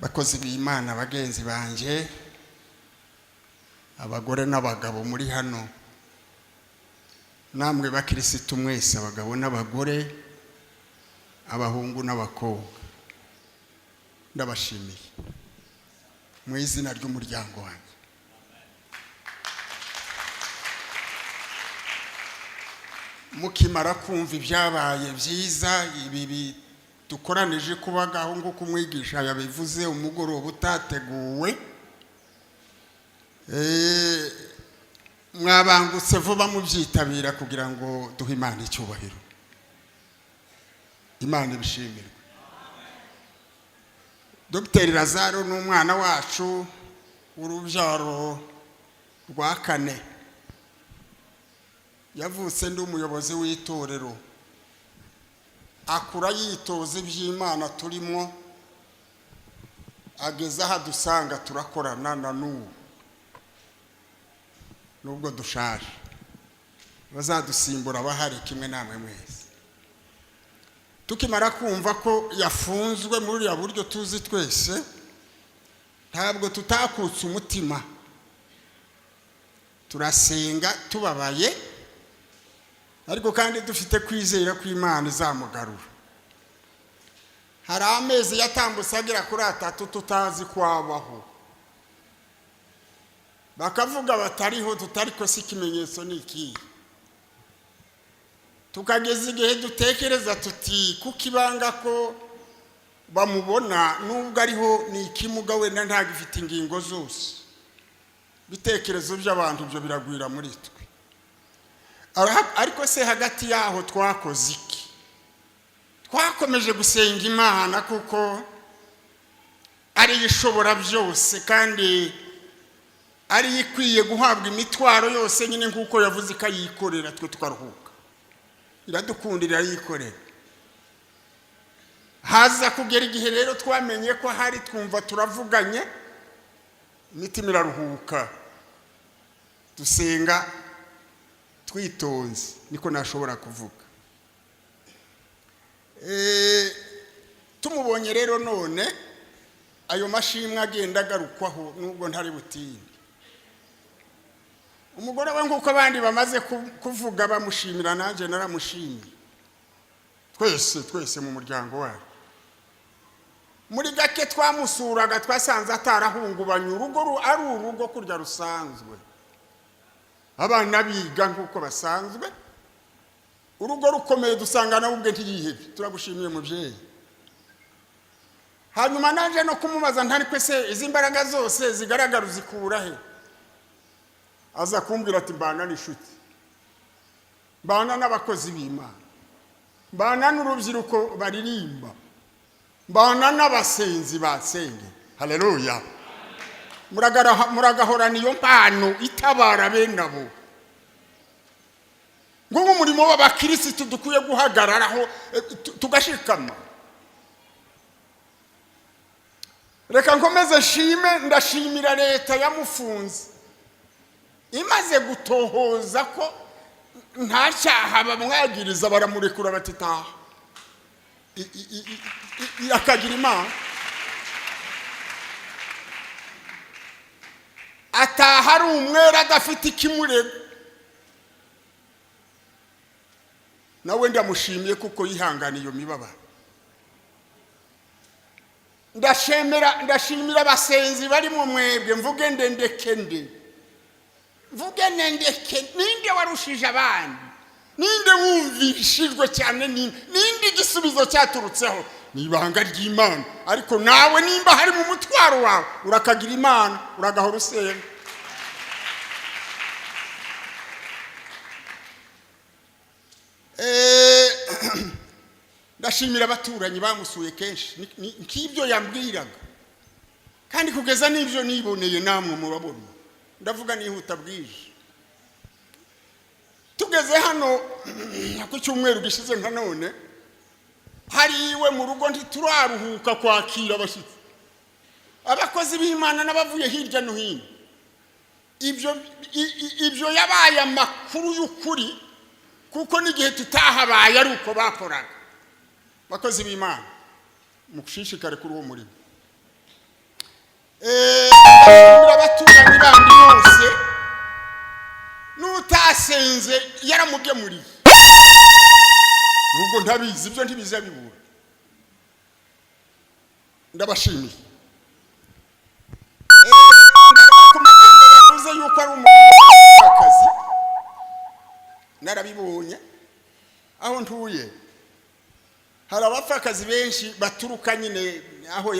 bakozi b'Imana bagenzi banje abagore n'abagabo muri hano namwe bakirisitu mwese abagabo n'abagore abahungu n'abakobwa ndabashimiye mu izina ry'umuryango wanjye. Mukimara kumva ibyabaye byiza ibi dukoranije kubagaho ngo kumwigisha yabivuze umugoroba utateguwe mwabangutse vuba mubyitabira kugira ngo duhe Imana icyubahiro. Imana ibishimirwe. Dr. Lazaro n'umwana wacu urubyaro rwa kane yavutse ndi umuyobozi w'itorero akura yitoze by'Imana turimo ageza aha dusanga turakorana na n'ubu nubwo dushaje bazadusimbura bahari kimwe namwe mwese. Tukimara kumva ko yafunzwe muri ya buryo tuzi twese ntabwo tutakutse umutima turasenga tubabaye ariko kandi dufite kwizera ko Imana izamugarura. Hari amezi yatambutse agera kuri 3 tutazi kwabaho bakavuga batariho tutariko si ikimenyetso niki tukageza igihe dutekereza tuti kukibanga ko bamubona nubwo ariho ni ikimuga wenda ntagifite ingingo zose bitekerezo by'abantu byo biragwira muri twe. Ariko se hagati yaho twakoze iki? Twakomeje gusenga Imana kuko ari ishobora byose kandi ari ikwiye guhabwa imitwaro yose nyine nkuko yavuze ikayikorera twe tukaruhuka. Iradukundira yikorera. Haza kugera igihe rero twamenye ko hari twumva turavuganye imitima iraruhuka dusenga twitonze niko nashobora kuvuga. Tumubonye rero none ayo mashimwe agenda agarukwaho nubwo ntari butinde. Umugore we nkuko abandi bamaze kuvuga bamushimira nanje naramushimiye. Twese mu muryango wacu. Muri gake twamusuraga twasanze atarahungubanye urugo ari urugo kurya rusanzwe. Abana biga nkuko basanzwe. Urugo rukomeye dusanga na ubwe ntiyihebye. Turagushimiye mubyeyi. Hanyuma nanje no kumubaza ntari kwese izi mbaraga zose zigaragara uzikura he? Aza kumbwira ati mbana n'ishuti. Mbana n'abakozi b'Imana. Mbana n'urubyiruko baririmba. Mbana n'abasenzi basenge. Haleluya. Muragahorana iyo mpano itabara benabo. Ngo umurimo w'abakirisitu dukwiye guhagararaho tugashikama. Reka nkomeze shime ndashimira leta yamufunze. Imaze gutohoza ko nta cyaha bamwagiriza baramurekura batitaha. Akagira Imana. Ataha ari umwera adafite ikimurega. Nawe ndamushimiye kuko yihanganiye iyo mibabaro. Ndashimira abasenzi bari mu mwebwe mvuge ndendekende. Mvuge nendeke ninde warushije abandi? Ninde wumvishijwe cyane ninde igisubizo cyaturutseho? Nibanga ry'Imana. Ariko nawe nimba hari mu mutwaro wawe urakagira Imana uragahora usenga. Ndashimira abaturanyi bamusuye kenshi nk'ibyo yambwiraga kandi kugeza n'ibyo niboneye namwe murabona. Ndavuga nihuta bwije. Tugeze hano ku cyumweru gishize nka none hari iwe mu rugo ntituraruhuka kwakira abashyitsi. Abakozi b'Imana n'abavuye hirya no hino. Ibyo yabaye amakuru y'ukuri kuko n'igihe tutahabaye ari uko bakoraga. Bakozi b'Imana mushishikare kuri uwo murimo. abaturanyi bandi bose n'utasenze yaramugemuriye nubwo ntabizi ibyo ntibiza bibura ndabashimiye kumaganda yavuze yuko ari umugabo narabibonye aho ntuye hari abapfakazi benshi baturuka nyine aho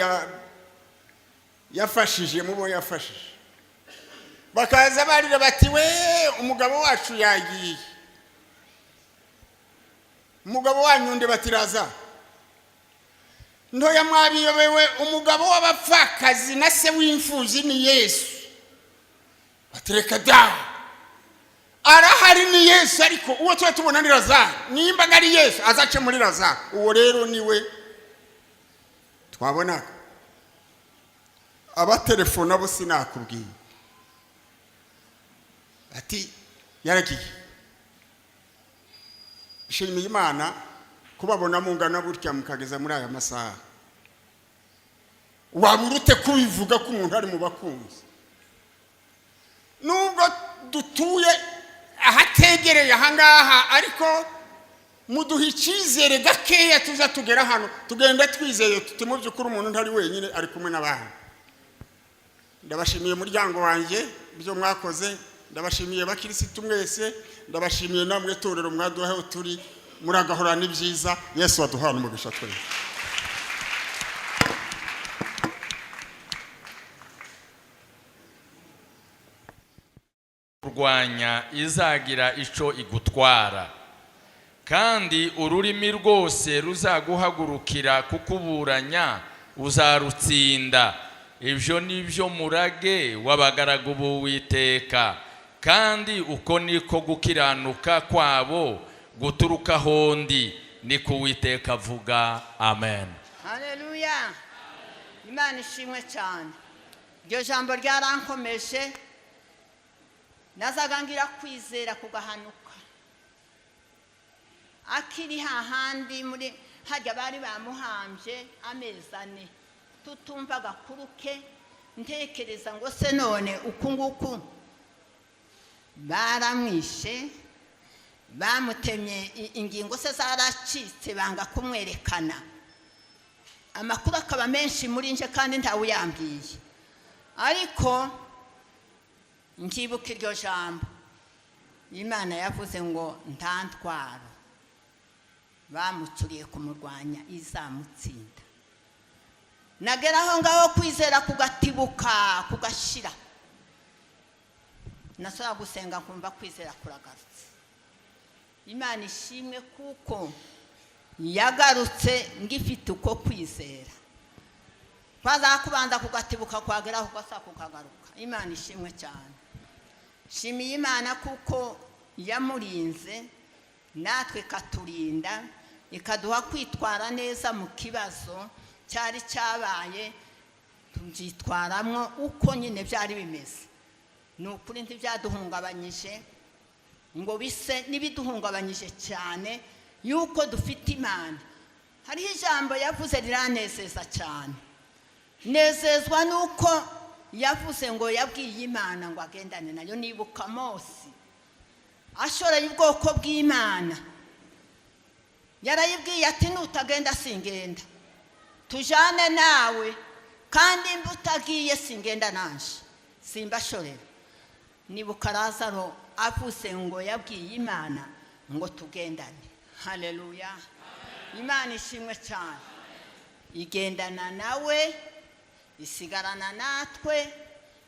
yafashije mubo yafashije bakaza barira bati we umugabo wacu yagiye umugabo wanyunde batiraza ntoya mwabiyobewe umugabo w'abapfakazi na se w'imfuzi ni Yesu batereka da arahari ni Yesu ariko uwo twe tubona ni Lazaro nimba ngari Yesu azace muri Lazaro uwo rero niwe twabona abatelefona bo sinakubwiye ati yaragiye shimiye Imana kubabona mungana burya mukageza muri aya masaha waburute kubivuga ko umuntu ari mu bakunzi nubwo dutuye ahategereye ahangaha ariko muduha icyizere gakeya tuza tugera hano tugenda twizeye tuti mu by'ukuri umuntu ntari wenyine ari kumwe n'abantu ndabashimiye umuryango wanjye ibyo mwakoze ndabashimiye bakirisitu mwese ndabashimiye namwe torero mwaduhaho turi muragahora ni byiza Yesu waduhana umugisha twese kurwanya izagira ico igutwara kandi ururimi rwose ruzaguhagurukira kukuburanya uzarutsinda ibyo nibyo murage w'abagaragu b'Uwiteka kandi uko niko gukiranuka kwabo guturuka hondi niko Uwiteka avuga amen. Haleluya. Imana ishimwe cyane. Iryo jambo ryarankomeje nazaga ngira kwizera kugahanuka akiri hahandi muri hajya bari bamuhambye amezi 4 tutumva gakuruke ntekereza ngo se none uku nguku baramwishe bamutemye ingingo se zaracitse banga kumwerekana amakuru akaba menshi muri nje kandi ntawuyambwiye ariko nkibuka iryo jambo Imana yavuze ngo ntantwaro bamucuriye kumurwanya izamutsinda nageraho ngaho kwizera kugatibuka kugashira nasaba gusenga kumva kwizera kuragarutse Imana ishimwe kuko yagarutse ngifite uko kwizera kwaza kubanza kugatibuka kwageraho kwasa kukagaruka Imana ishimwe cyane shimiye Imana kuko yamurinze natwe katurinda ikaduha kwitwara neza mu kibazo cyari cyabaye tubyitwaramwo uko nyine byari bimeze nukuri ntibyaduhungabanyije ngo bise nibiduhungabanyije cyane yuko dufite Imana hariho ijambo yavuze riranezeza cyane nezezwa nuko yavuze ngo yabwiye Imana ngo agendane nayo nibuka Mose ashoreye ubwoko bw'Imana yarayibwiye ati nutagenda singenda tujane nawe kandi mbutagiye singenda nanje simbashorera nibuka Lazaro avuze ngo yabwiye Imana ngo tugendane haleluya Imana ishimwe cyane igendana nawe isigarana natwe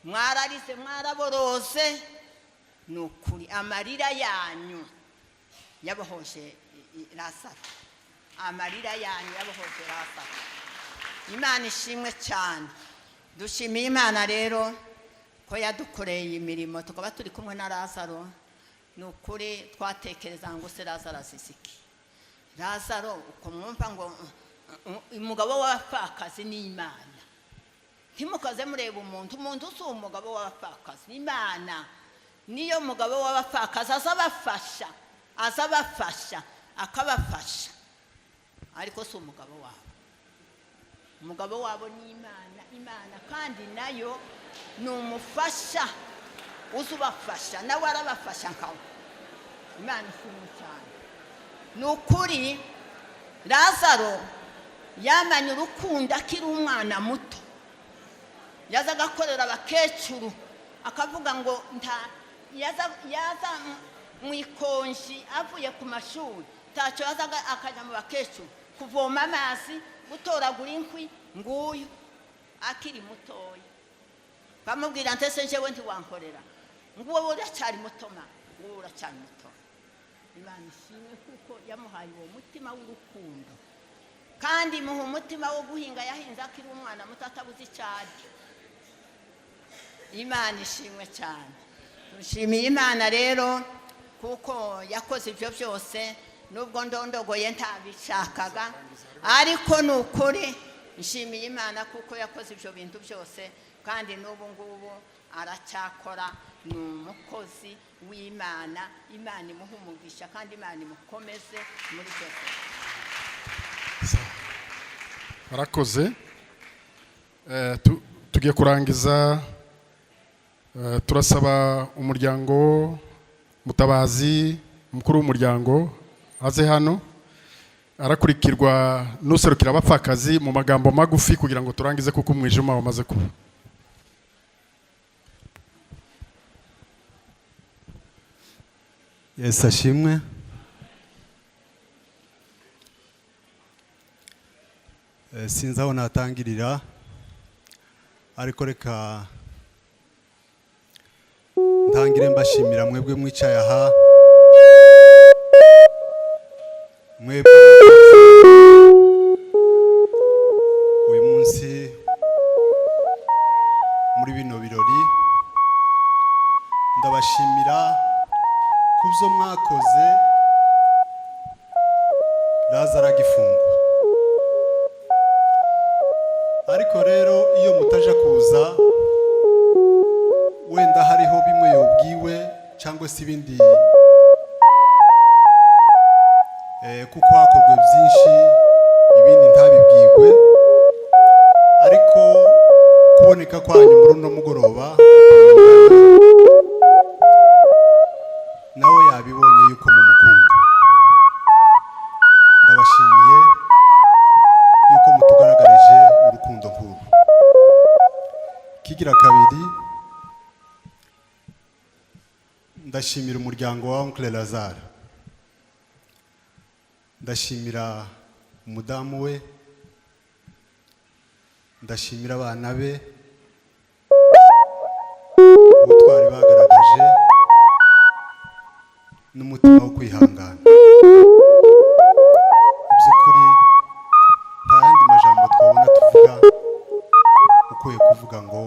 mwararize mwaraboroze nukuri amarira yanyu yabohoje Lazaro amarira yanyu yabohoje Lazaro Imana ishimwe cyane dushimiye Imana rero ko yadukoreye imirimo tukaba turi kumwe na Lazaro nukuri twatekereza ngo se Lazaro asisiki Lazaro uko mwumva ngo umugabo w'abapfakazi ni Imana ntimukaze mureba umuntu usu umugabo w'abapfakazi Imana niyo mugabo w'abapfakazi azabafasha akabafasha ariko si umugabo wabo umugabo wabo ni imana kandi nayo ni umufasha uzubafasha nawe arabafasha nkawe. Imana ishimwe cyane. Ni ukuri Lazaro yamanye urukundo akiri umwana muto, yaza agakorera abakecuru akavuga ngo yaza mu ikonji avuye ku mashuri ntacyo yaza akajya mu bakecuru kuvoma amazi, gutoragura inkwi, nguyu akiri mutoya. Bamubwira ntese njyewe ntiwankorera, nguwo uracyari muto ma, nguwo uracyari muto. Imana ishimwe kuko yamuhaye uwo mutima w'urukundo, kandi muha umutima wo guhinga yahinze akiri umwana muto atabuze icyari. Imana ishimwe cyane. Dushimiye Imana rero kuko yakoze ibyo byose, nubwo ndondogoye ntabishakaga, ariko ni ukuri nshimiye Imana kuko yakoze ibyo bintu byose, kandi n'ubu ngubu aracyakora. Ni umukozi w'Imana. Imana imuha umugisha kandi Imana imukomeze muri byose. Barakoze. Tugiye kurangiza. Turasaba umuryango Mutabazi, mukuru w'umuryango, aze hano, arakurikirwa n'userukira abapfakazi mu magambo magufi kugira ngo turangize kuko umwijima wamaze kuba. Yesu ashimwe. Sinzi aho natangirira, ariko reka ntangire mbashimira mwebwe mwicaye aha, mwebwe uyu munsi muri bino birori. Ndabashimira kubyo mwakoze Lazaro agifungwa. Ariko rero iyo mutaje kuza, wenda hariho bimwe yobwiwe cyangwa se ibindi, kuko hakorwe byinshi ibindi ntabibwirwe. Ariko kuboneka kwanyu muri uno mugoroba nawe yabibonye yuko mumukunda. Ndabashimiye yuko mutugaragarije urukundo nkuru. Kigira kabiri, ndashimira umuryango wa Oncle Lazaro, ndashimira umudamu we, ndashimira abana be ubutwari bagaragaje n'umutima wo kwihangana. Iby'ukuri nta yandi majambo twabona tuvuga ukwiye kuvuga ngo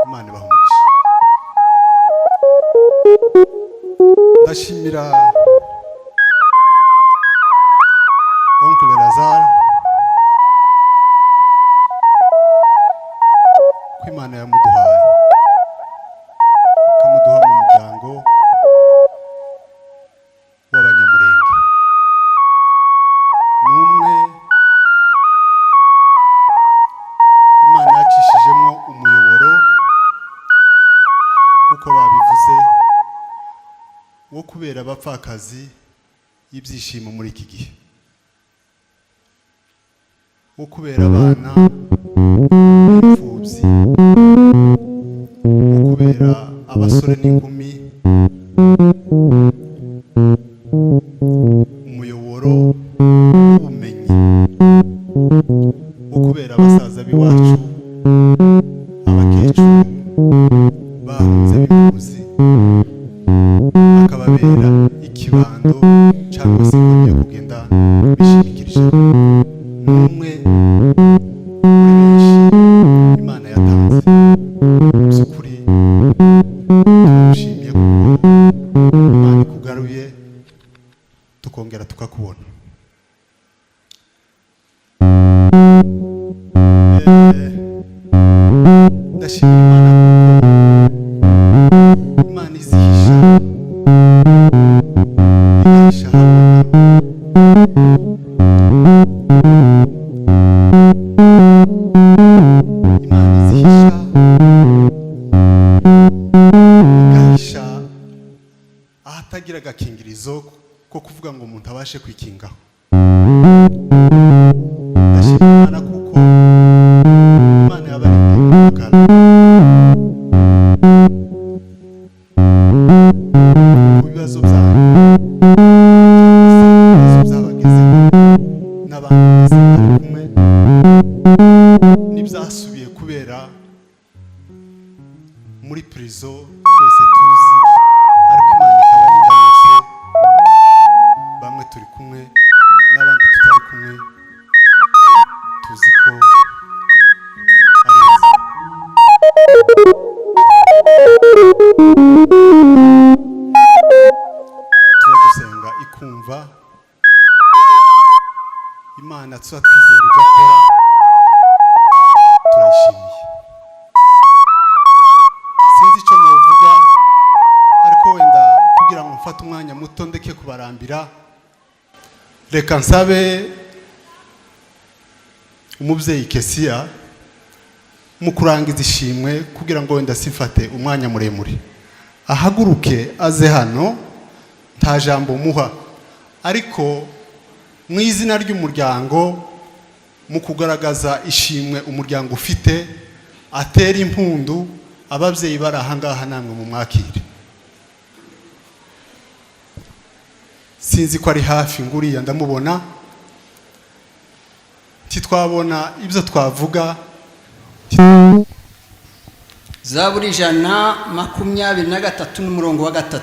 Imana ibahe umugisha. Ndashimira Oncle Lazaro ko Imana yamuduhaye, ikamuduha mu muryango w'Abanyamurenge. N'umwe Imana yacishijemo umuyoboro, kuko babivuze, wo kubera abapfakazi ibyishimo muri iki gihe, wo kubera abana b'imfubyi, wo kubera abasore n'inkumi umuyoboro w'ubumenyi, wo kubera abasaza b'iwacu, abakecuru bahunze b'imfubyi, akababera ikibando cyangwa se yo kugenda bishimikirije. N'umwe muri benshi Imana yatanze. By'ukuri turamushimiye kuko Imana ikugaruye tukongera tukakubona. Ndashimira Imana izihisha, izihisha hamwe imana izihisha igahisha ahatagira agakingirizo ko kuvuga ngo umuntu abashe kwikingaho. Ndashima Imana kuko Imana yabarindiriye umugara mu bibazo byanyu, ibibazo byabagezeho n'abantu bose bari kumwe n'ibyasubiye kubera muri prison twese tuzi, ariko Imana ikabarinda bose, bamwe turi kumwe n'abandi tutari kumwe, tuzi ko ari beza. Tuba dusenga ikumva, Imana tuba twizera igakora, turayishimiye. Sinzi icyo navuga, ariko wenda kugira ngo mfate umwanya muto ndeke kubarambira, reka nsabe umubyeyi Kesiya mu kurangiza ishimwe, kugira ngo wenda sifate umwanya muremure, ahaguruke aze hano, nta jambo muha, ariko mu izina ry'umuryango, mu kugaragaza ishimwe umuryango ufite, atera impundu ababyeyi bari ahangaha, namwe mu mwakire. Sinzi ko ari hafi, nguriya ndamubona, titwabona ibyo twavuga. Zaburi 123 n'umurongo wa 3.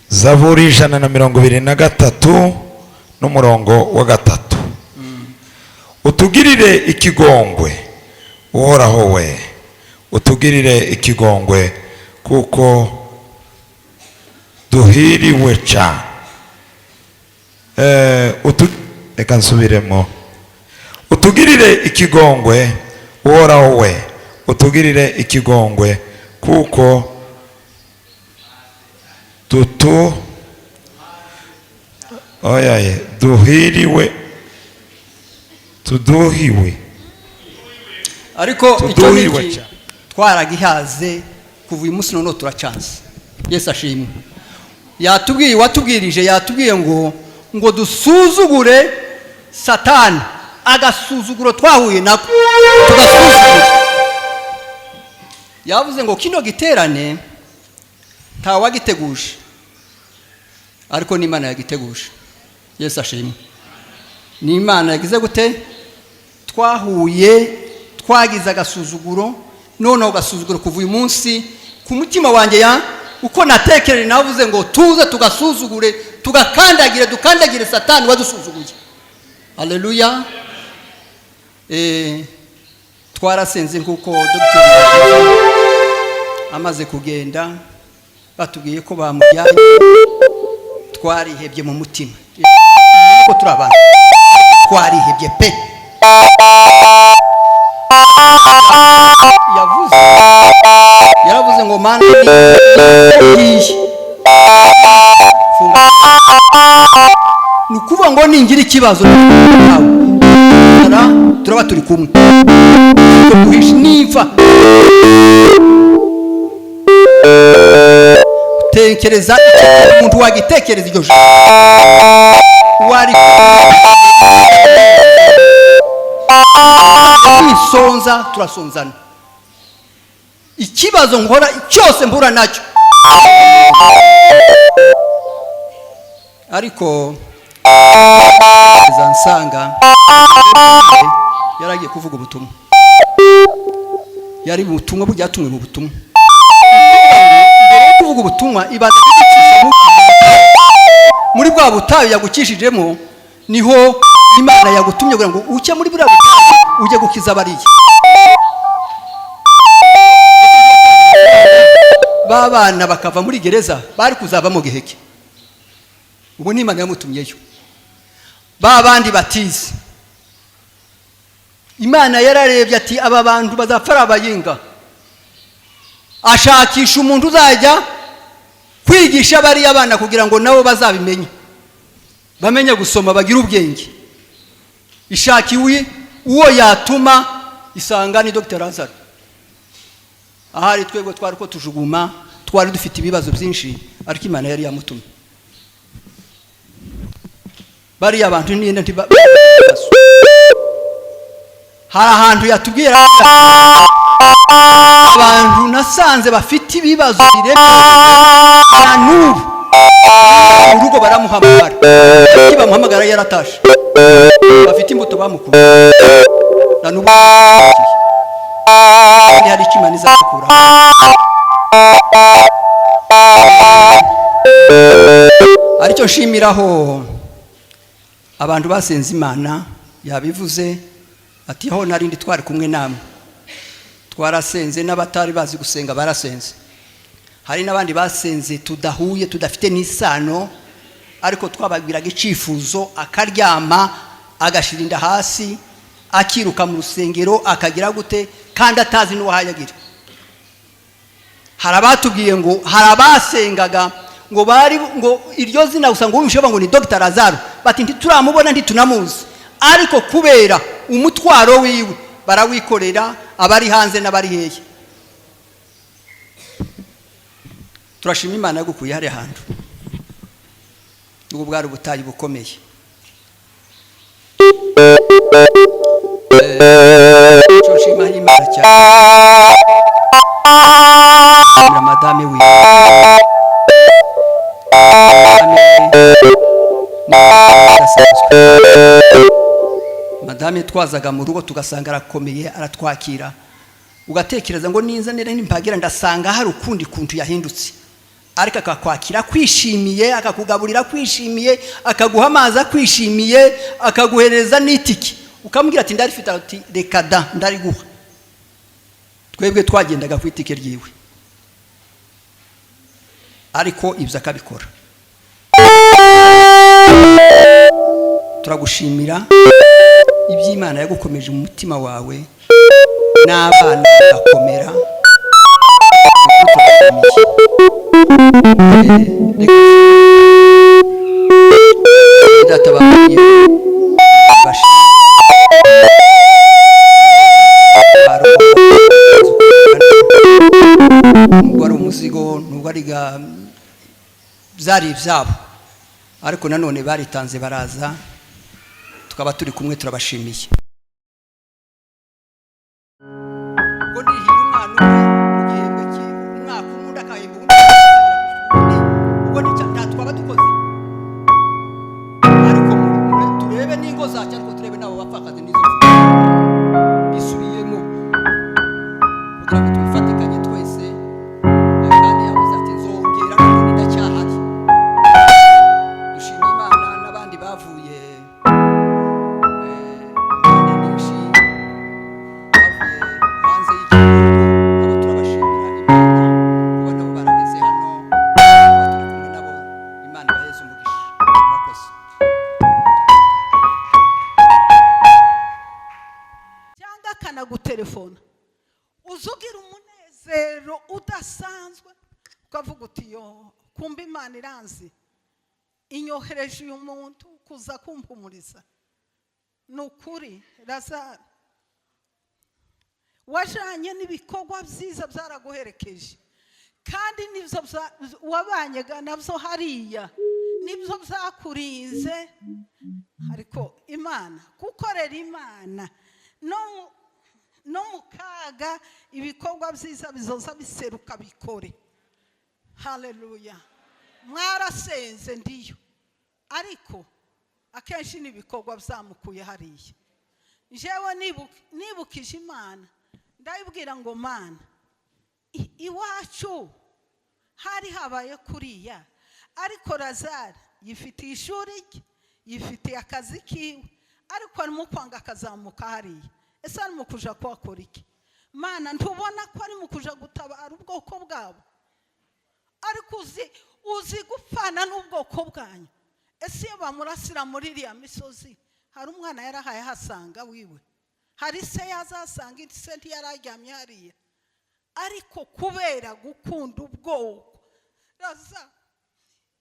Zaburi 123 n'umurongo wa 3. Utugirire ikigongwe uhoraho we, utugirire ikigongwe kuko duhiriwe cyane. Reka nsubiremo. Utugirire ikigongwe uhoraho we, utugirire ikigongwe kuko duhiriwe, tuduhiwe, ariko icyo niki twaragihaze kuva uyu munsi none turacanze. Yesu ashimwe. Yatubwiye, watubwirije, yatubwiye ngo dusuzugure Satani, agasuzuguro twahuye nako tugasuzugura. Yavuze ngo kino giterane nta wagiteguje, ariko n'Imana yagiteguje. Yesu ashimwe. Ni Imana yagize gute? Twahuye, twagize agasuzuguro, none ugasuzuguro kuva uyu munsi ku mutima wanjye uko natekereje, navuze ngo tuze tugasuzugure, dukandagire Satani wadusuzuguye. Haleluya. Twarasenze nkuko Dr. amaze kugenda, batubwiye ko bamujyanye, twarihebye mu mutima, ko turabana twarihebye pe. Yaravuze ngo Mana nukuvuga ngo ningira ikibazo turaba turi kumwe, tuguhisha nimfa. Tekereza umuntu wagitekereza iryo wari kwisonza, turasonzana. Ikibazo nkora cyose mbura nacyo, ariko zansanga yaragiye kuvuga ubutumwa, yari ubutumwa bujyatumwe mu butumwa. Kuvuga ubutumwa ibaza muri bwa butayu yagukishijemo, niho Imana yagutumye kugira ngo uke muri buriya butayu ujye gukiza bariya. Babana bakava muri gereza, bari kuzava mu giheke, ubwo ni Imana yamutumyeyo. Babandi batize, Imana yararebye ati aba bantu bazapfara abayinga, ashakisha umuntu uzajya kwigisha bari abana kugira ngo nabo bazabimenye. bamenya gusoma bagira ubwenge ishakiwe uwo yatuma isanga ni Dr. Lazaro. Ahari twebwe twari ko tujuguma, twari dufite ibibazo byinshi, ariko Imana yari yamutumye. Bari abantu ninde ntiba hari ahantu yatubwira abantu nasanze bafite ibibazo birebye n'ubu urugo baramuhamagara, bamuhamagara yaratashe, bafite imbuto bamukura na n'ubu hari Imana izakura. Aricyo nshimiraho abantu basenze Imana, yabivuze ati aho narindi twari kumwe namwe, twarasenze n'abatari bazi gusenga barasenze, hari n'abandi basenze tudahuye tudafite n'isano, ariko twababwiraga icifuzo akaryama agashirinda hasi akiruka mu rusengero akagira gute kandi atazi n'uwahayagira. Harabatubwiye ngo harabasengaga ngo bari ngo iryo zina usanga umushoba ngo ni Dr. Lazaro, bati ntituramubona ntitunamuzi, ariko kubera umutwaro wiwe barawikorera abari hanze n'abari heye. Turashima Imana yagukuye hari hantu ubwo bwari ubutayi bukomeye. Turashima Imana cyane na madame wi madame twazaga mu rugo tugasanga arakomeye aratwakira, ugatekereza ngo ninza nere nimpagira ndasanga hari ukundi kuntu yahindutse, ariko akakwakira kwishimiye, akakugaburira kwishimiye, akaguha amazi kwishimiye, akaguhereza n'itiki, ukamubwira ati ndarifite, ati reka da ndariguha. Twebwe twagendaga ku itike ryiwe, ariko ibyo akabikora. Turagushimira iby'Imana yagukomeje mu mutima wawe n'abana bakomera. Wari umuzigo n'ubariga byari ibyabo, ariko nanone baritanze baraza, tukaba turi kumwe turabashimiye. Ngo ndihiye umwana mu gihembwe cy'umwaka umwe akahemba ubundi, ubwo twaba dukoze, ariko turebe n'ingo zacu, ariko turebe nabo bapfakaze n'izo bisubiyemo kugira ngo tubifatikanye twese. Kandi yavuze ati nzongera n'ubundi ndacyahari. Dushima Imana n'abandi bavuye hanze y'igihugu, abo turabashimira Imana kuba nabo barageze hano, turi kumwe nabo. Imana ibaheze umugisha. Murakoze. Cyangwa akanagutelefona uzugira umunezero udasanzwe, ukavuga uti yo kumba Imana iranzi inyohereje uyu muntu kuza kumpumuriza. Ni ukuri Lazaro wajanye n'ibikorwa byiza byaraguherekeje, kandi nibyo wabanyega nabyo hariya nibyo byakurinze. Ariko Imana gukorera Imana no mu kaga ibikorwa byiza bizoza biseruka bikore. Haleluya. Mwarasenze ndiyo, ariko akenshi n'ibikorwa byamukuye hariya. Jewe nibukije Imana ndayibwira ngo Mana iwacu hari habaye kuriya, ariko Lazaro yifitiye ishuri rye, yifitiye akazi kiwe, ariko arimo kwanga akazamuka hariya. Ese arimo kuja kwakora iki? Mana ntubona ko arimo kuja gutabara ubwoko bwabo, ariko uzi gupfana n'ubwoko bwanyu. Ese iyo bamurasira muri iriya misozi, hari umwana yarahaye hasanga wiwe, hari se yazasanga se ntiyararyamye hariya, ariko kubera gukunda ubwoko Lazaro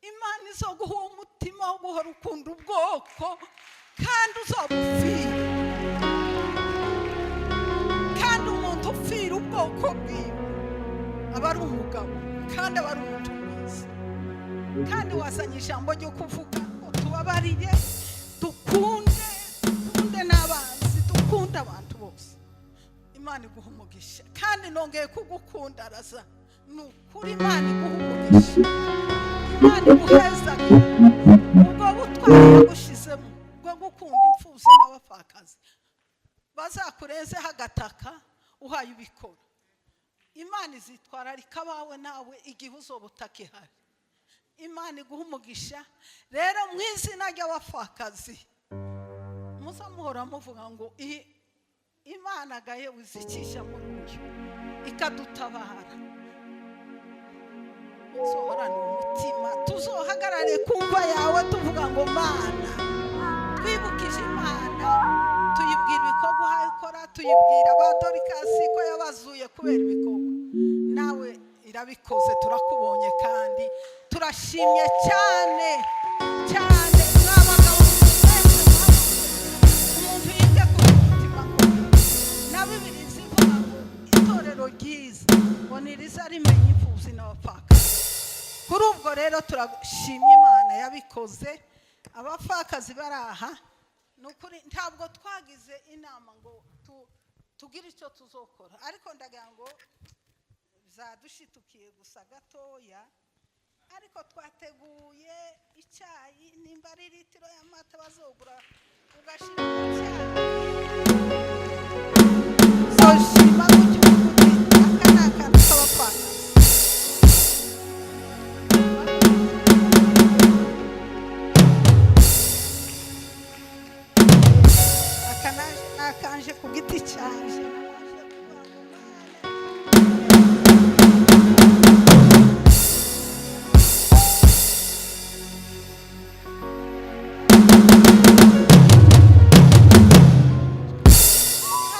imana izoguha uwo mutima wo guhora ukunda ubwoko kandi uzabufira, kandi umuntu upfira ubwoko bwiwe aba ari umugabo kandi aba ari umuntu mwiza. Kandi wazanye ijambo ryo kuvuga ngo tubabarire, dukunde n'abanzi, dukunde abantu bose. Imana iguha umugisha kandi nongeye kugukunda Raza, ni ukuri Imana iguha umugisha, Imana iguheza ubwo butwari yagushizemo bwo gukunda imfubyi n'abapfakazi bazakurezeho agataka uhaye ubikora. Imana izitwararika abawe nawe igihe uzoba utakihari. Imana iguha umugisha. Rero mu izina ry'abapfakazi muzamuhora muvuga ngo Imana gaye wizikisha muri uyu ikadutabara. Tuzohorana umutima, tuzohagarare kumva yawe tuvuga ngo Mana twibukije Imana, tuyibwira ibikorwa uhaye ukora, tuyibwira abadorikasi ko yabazuye kubera ibikorwa, nawe irabikoze, turakubonye kandi turashimye cyane cyane. Mwabagabo umuntu yibye ku mutima na Bibiliya ivuga ngo itorero ryiza ngo niriza rimenya imfubyi n'abapfakazi. Kuri ubwo rero turashimye Imana yabikoze. Abapfakazi baraha nukuri ntabwo twagize inama ngo tugire icyo tuzokora, ariko ndagira ngo zadushitukiye gusa gatoya, ariko twateguye icyayi, nimba ari litiro y'amata bazogura ugashira mu cyayi soshima gutyo. Aka ni akantu k'abapfakazi. Akanje ku giti cyanje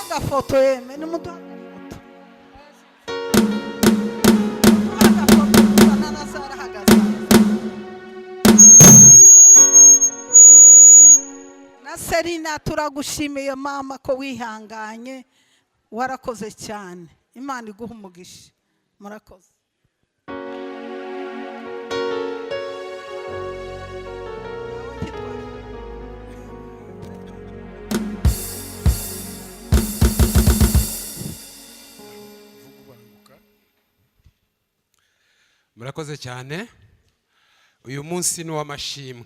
agafoto yeme n'umuduha agafoto na Nazara hagaze na Serina. Turagushimiye mama ko wihanganye, warakoze cyane. Imana iguha umugisha. Murakoze. Murakoze cyane. Uyu munsi ni w'amashimwe.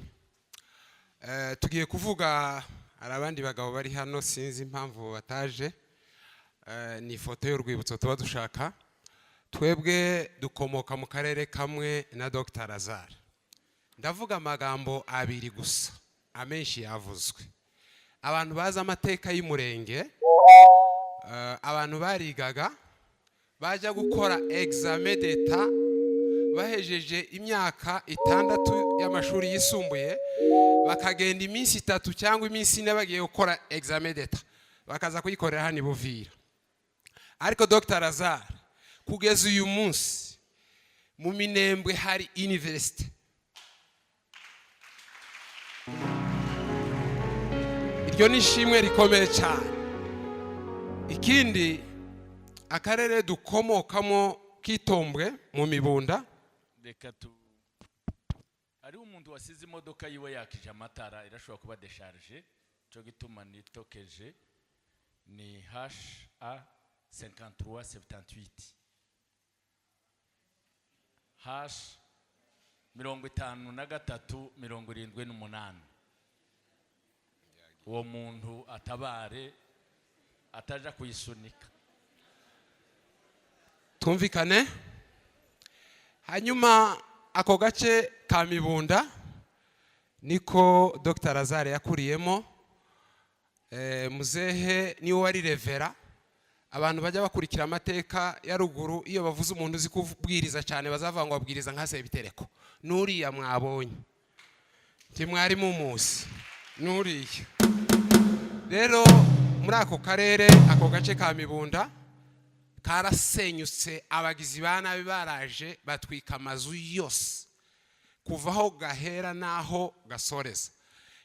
Tugiye kuvuga, hari abandi bagabo bari hano sinzi impamvu bataje. Ni ifoto y'urwibutso tuba dushaka. Twebwe dukomoka mu karere kamwe na Dr. Lazare. Ndavuga amagambo abiri gusa, amenshi yavuzwe. Abantu bazi amateka y'umurenge, abantu barigaga bajya gukora examen d'etat bahejeje imyaka 6 y'amashuri yisumbuye, bakagenda iminsi 3 cyangwa iminsi 4 bagiye gukora examen d'etat, bakaza kuyikorera hano Buvira. Ariko Dr. Lazare kugeza uyu munsi mu Minembwe hari university. Iryo ni ishimwe rikomeye cyane. Ikindi, akarere dukomokamo kitombwe mu Mibunda, reka hari umuntu wasize imodoka yiwe yakije amatara, irashobora kuba décharge, cyo gituma nitokeje. Ni HA 5378 hash 5378. Uwo muntu atabare ataja kuyisunika. Twumvikane. Hanyuma ako gace ka Mibunda niko Dr. Lazare yakuriyemo. Muzehe niwe wari revera. Abantu bajya bakurikira amateka ya ruguru, iyo bavuze umuntu uzi kubwiriza cyane bazavuga ngo abwiriza nka Sebitereko. Nuriya mwabonye ntimwari mumuzi, nuriya. Rero muri ako karere, ako gace ka Mibunda karasenyutse, abagizi ba nabi baraje batwika amazu yose, kuvaho gahera naho gasoreza.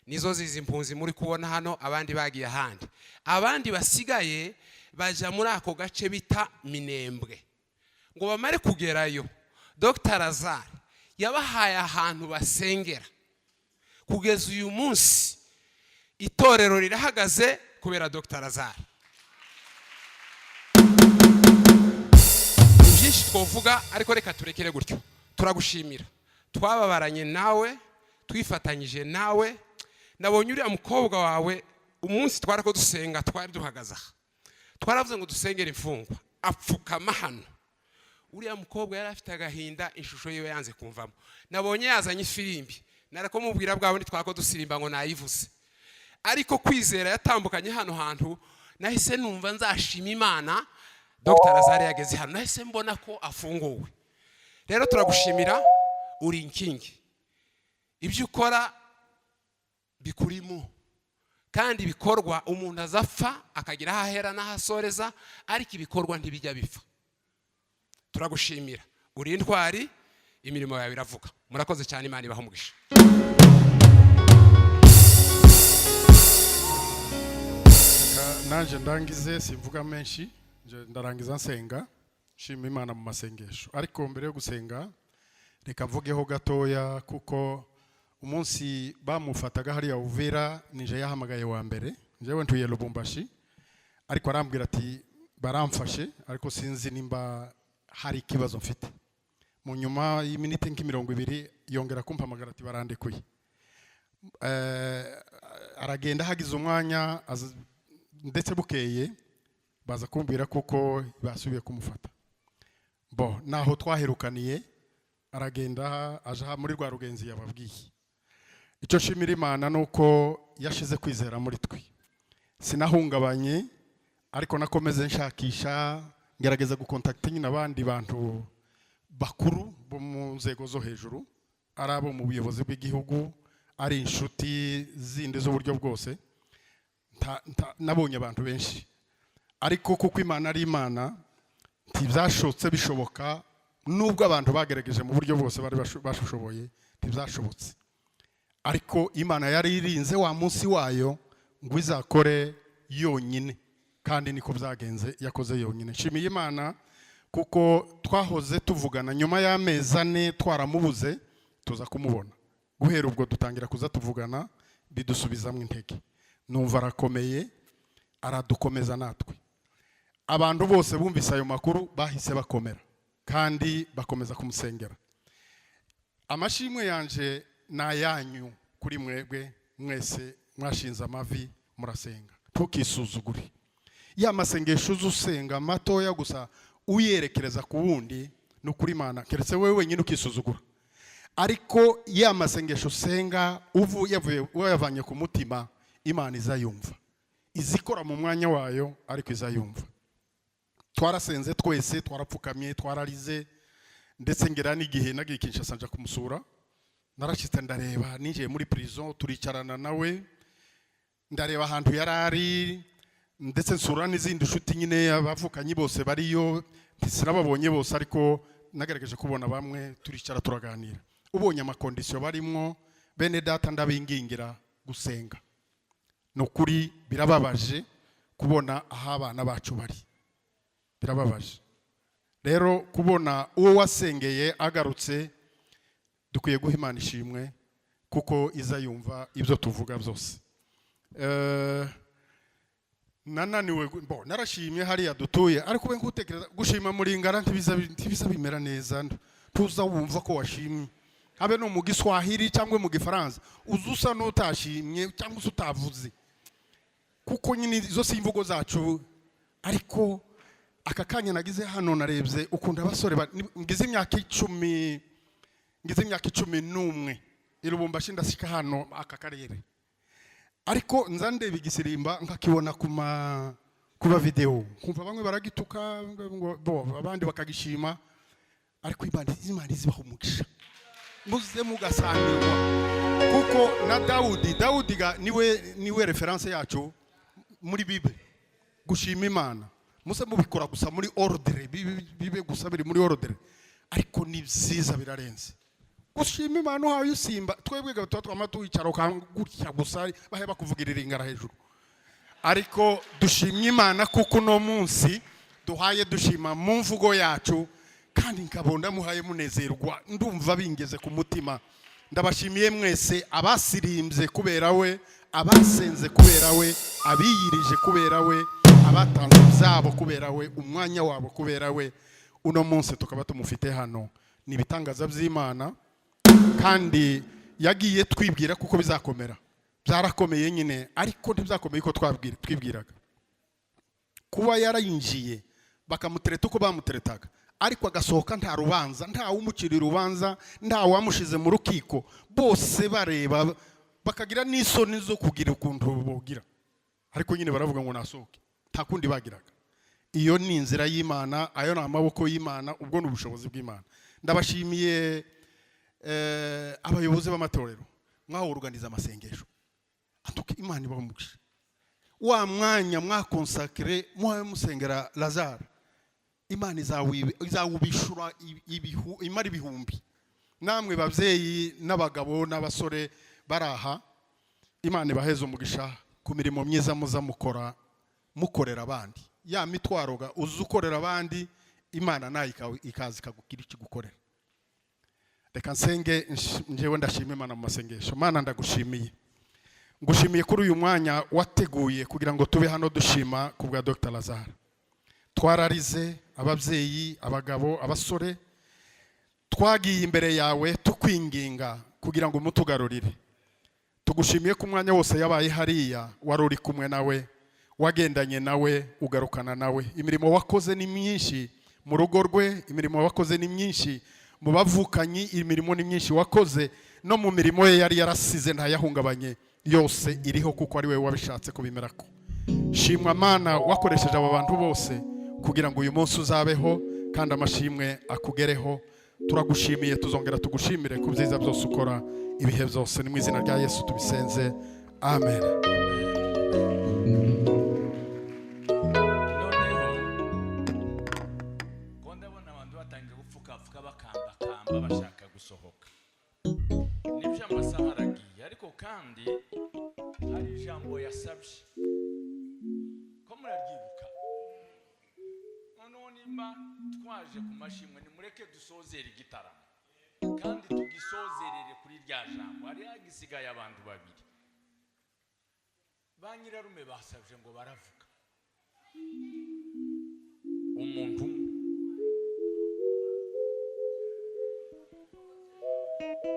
Nizo zizi impunzi muri kubona hano, abandi bagiye ahandi. Abandi basigaye baja muri ako gace bita Minembwe. Ngo bamare kugerayo, Dr. Lazare yabahaye ahantu basengera. Kugeza uyu munsi itorero rirahagaze kubera Dr. Lazare. Byinshi twovuga ariko reka turekere gutyo. Turagushimira, twababaranye nawe, twifatanyije nawe. Nabonye uriya mukobwa wawe umunsi twarako dusenga, twari duhagaze aha, twaravuze ngo dusengere imfungwa, apfukama hano. Uriya mukobwa yari afite agahinda, ishusho yiwe yanze kumvamo. Nabonye yazanye ifirimbi, narako mubwira bwawe twako dusirimba ngo nayivuze. Ariko kwizera yatambukanye hano hantu, nahise numva nzashima Imana. Dr. Lazare yageze hano, nahise mbona ko afunguwe. Rero turagushimira, uri inkingi. Ibyo ukora bikurimo, kandi bikorwa umuntu azapfa akagira ahahera n'ahasoreza, ariko ibikorwa ntibijya bipfa. Turagushimira, uri intwari, imirimo yawe iravuga. Murakoze cyane, Imana ibahe umugisha. Nanje ndangize, simvuga menshi, ndarangiza nsenga, shima Imana mu masengesho. Ariko mbere yo gusenga reka mvugeho gatoya, kuko umunsi bamufataga hariya Uvira nije yahamagaye wa mbere, njyewe ntuye Lubumbashi, ariko arambwira ati baramfashe, ariko sinzi nimba hari ikibazo mfite. Mu nyuma y'iminite nk'20 yongera kumpamagara ati barandekuye. Aragenda hagize umwanya, ndetse bukeye baza kumbwira kuko basubiye kumufata. Bo naho twaherukaniye, aragenda aja muri rwa rugenzi yababwiye. Icyo nshimira Imana nuko yashize kwizera muri twe. Sinahungabanye, ariko nakomeze nshakisha, ngerageza gukontakta nyine abandi bantu bakuru bo mu nzego zo hejuru, ari abo mu buyobozi bw'igihugu, ari inshuti zindi z'uburyo bwose. Nabonye abantu benshi, ariko kuko Imana ari Imana, ntibyashotse bishoboka. Nubwo abantu bagerageje mu buryo bwose bari bashoboye, ntibyashobotse. Ariko Imana yari irinze wa munsi wayo ngo izakore yonyine, kandi niko byagenze, yakoze yonyine. Nshimiye Imana kuko twahoze tuvugana, nyuma y'amezi 4 twaramubuze, tuza kumubona. Guhera ubwo dutangira kuza tuvugana, bidusubizamo intege. Numva arakomeye, aradukomeza natwe. Abantu bose bumvise ayo makuru bahise bakomera, kandi bakomeza kumusengera. Amashimwe yanje nayanyu kuri mwebwe mwese mwashinze amavi murasenga. Ntukisuzugure. Ya masengesho uzusenga matoya gusa uyerekereza ku wundi, no kuri Imana keretse wewe wenyine ukisuzugura. Ariko ya masengesho usenga yavanye ku mutima, Imana izayumva. Izikora mu mwanya wayo, ariko izayumva. Twarasenze twese, twarapfukamye, twararize, ndetse ngera n'igihe nagiye Kinshasa nja kumusura. Narashitse ndareba, ninjiye muri prison, turicarana nawe, ndareba ahantu yarari, ndetse nsura n'izindi nshuti nyine abavukanye bose bariyo, sinababonye bose, ariko nagerageje kubona bamwe, turicara turaganira. Ubonye amakondisiyo barimo, bene data ndabingingira gusenga. Nukuri birababaje kubona aho abana bacu bari, birababaje. Rero kubona uwo wasengeye agarutse, dukwiye guha Imana ishimwe, kuko izayumva ibyo tuvuga byose. Nananiwe, narashimye hariya dutuye, ariko we ngutekereza gushima muri ngara ntibiza bimera neza. Tuza wumva ko washimye, habe no mu Giswahili cyangwa mu Gifaransa, uzusa n'utashimye cyangwa utavuze, kuko nyine izo simvugo zacu. Ariko aka kanya nagize hano narebye ukunda abasore ngize imyaka 10, ngize imyaka 11 Lubumbashi ndasika hano aka karere. Ariko nza ndeba igisirimba nkakibona kuba video, kumva bamwe baragituka ngo abandi bakagishima, ariko Imana izibaho umugisha, muze mugasangirwa. Kuko na Dawudi niwe reference yacu muri Bible, gushima Imana. Muse mubikora gusa muri ordre, bibe gusa biri muri ordre, ariko ni byiza birarenze. gushima imana uhaye usimba twebwe tuba twama tuwicara ukangutya gusa bahe bakuvugirira ingara hejuru ariko dushimye imana kuko uno munsi duhaye dushima mu mvugo yacu kandi nkabona muhaye munezerwa ndumva bingeze ku mutima ndabashimiye mwese abasirimbye kubera we abasenze kubera we abiyirije kubera we abatanze byabo kubera we umwanya wabo kubera we uno munsi tukaba tumufite hano ni ibitangaza by'Imana kandi yagiye twibwira kuko bizakomera byarakomeye nyine ariko ntibyakomeye ko twibwiraga kuba yarayinjiye bakamutereta uko bamuteretaga ariko agasohoka nta rubanza nta wumucira urubanza nta wamushize mu rukiko bose bareba bakagira n'isoni zo kugira ukuntu bogira ariko nyine baravuga ngo nasohoke nta kundi bagiraga iyo ni inzira y'Imana ayo ni amaboko y'Imana ubwo ni ubushobozi bw'Imana ndabashimiye abayobozi b'amatorero mwahoruganiza amasengesho atuke Imana ibamugisha wa mwanya mwakonsakire muhaye musengera Lazare Imana izawubishura imari ibihumbi namwe bavyeyi n'abagabo n'abasore baraha Imana ibaheze umugisha ku mirimo myiza muza mukorera abandi ya mitwaroga uzukorera abandi Imana nayo ikazi kagukira ikigukorera reka nsenge njewe ndashima Imana mu masengesho Mana ndagushimiye ngushimiye kuri uyu mwanya wateguye kugira ngo tube hano dushima ku bwa Dr Lazare twararize ababyeyi abagabo abasore twagiye imbere yawe tukwinginga kugira ngo mutugarurire tugushimiye ku mwanya wose yabaye hariya waruri kumwe nawe wagendanye nawe ugarukana nawe imirimo wakoze ni myinshi mu rugo rwe imirimo wakoze ni myinshi mu bavukanyi imirimo ni myinshi wakoze no mu mirimo ye yari yarasize ntayahungabanye yose iriho kuko ari we wabishatse kubimerako shimwa Mana wakoresheje aba bantu bose kugira ngo uyu munsi uzabeho kandi amashimwe akugereho turagushimiye tuzongera tugushimire ku byiza byose ukora ibihe byose ni mu izina rya Yesu tubisenze amen bashaka gusohoka nibyo amasaha aragiye ariko kandi hari ijambo yasabye ko muraryibuka noneho nimba twaje ku mashimwe nimureke dusozere igitaramo kandi tugisozerere kuri rya jambo hari hagisigaye abantu babiri ba nyirarume basabye ngo baravuga umuntu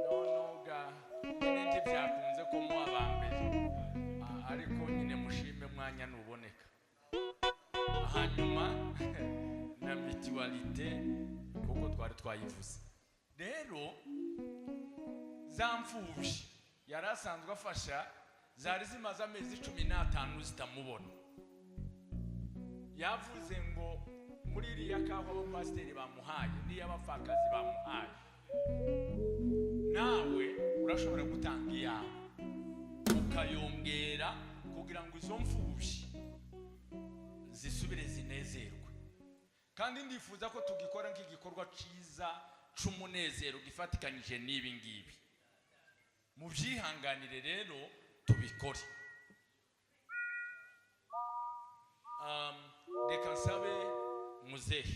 nonoga nyine byakunze ko mu abambere ariko nyine mushime mwanya nuboneka hanyuma na mutualité kuko twari twayivuze rero zamfubye yarasanzwe afasha zari zimaze amezi 15 zitamubona yavuze ngo muri iriya kaho abapasiteri bamuhaye n'iy'abapfakazi bamuhaye nawe urashobora gutanga iyawe ukayongera kugira ngo izo mfubyi zisubire zinezerwe kandi ndifuza ko tugikora nk'igikorwa cyiza c'umunezero gifatikanyije n'ibi ngibi mu byihanganire rero tubikore reka nsabe muzehe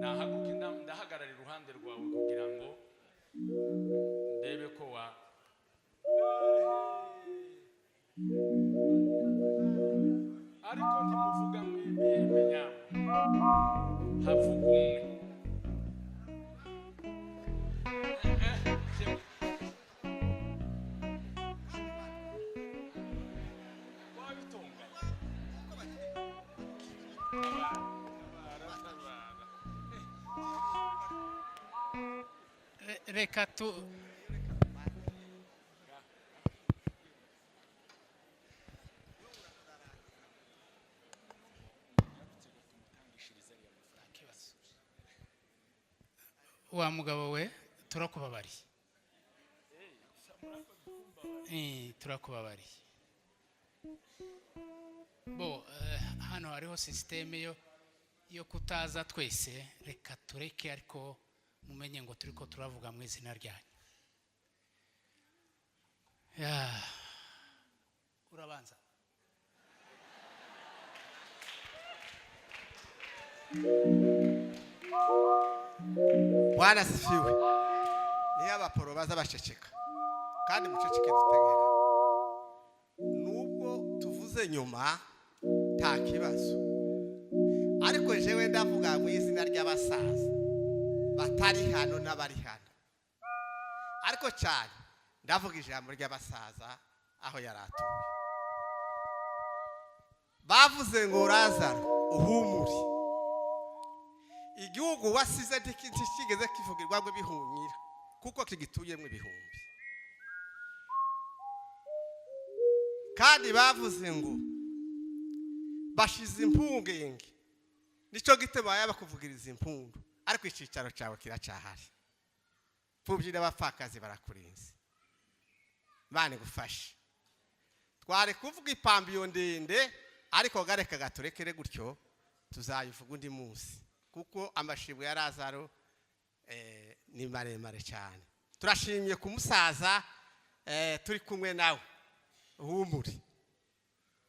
nahaguke ndahagarara iruhande rwawe kugira ngo ndebe ko wa ariko ntimuvuga mwemenya havuga umwe reka tu wa mugabo we turakubabariye turakubabariye bo hano hariho systeme yo kutaza twese reka tureke ariko mumenye ngo turiko turavuga mu izina ryanyu Ya. Urabanza. Bwana asifiwe. Niyo abaporo baza baceceka kandi muceceke dutegera. Nubwo tuvuze nyuma nta kibazo, ariko jewe ndavuga mu izina ry'abasaza batari hano n'abari hano, ariko cyane ndavuga ijambo ry'abasaza aho yaratuye. Bavuze ngo Lazaro uhumure, igihugu wasize ntikigeze kivugirwa ngo bihunyira kuko kigituyemo ibihumbi. Kandi bavuze ngo bashize impungenge, nicyo gitebo yaba kuvugiriza impundu, ariko icicaro cyawe kiracahari. Pfubyi n'abapfakazi barakurinze. Imana igufashe. Twari kuvuga ipambiyo ndende, ariko gareka gaturekere gutyo tuzayivuga undi munsi, kuko amashimwe ya Lazaro ni maremare cyane. Turashimye ku musaza turi kumwe nawe, humuri.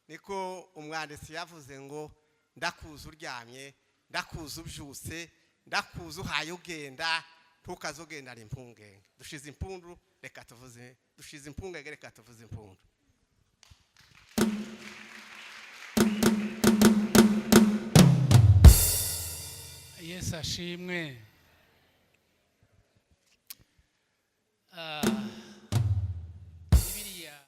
Niko umwanditsi yavuze ngo ndakuza uryamye, ndakuza ubyutse, ndakuza uhaye ugenda, ntukazogenda ari impungenge. Dushize impundu reka tuvuze, dushize impungenge reka tuvuze impundu. Yesu ashimwe.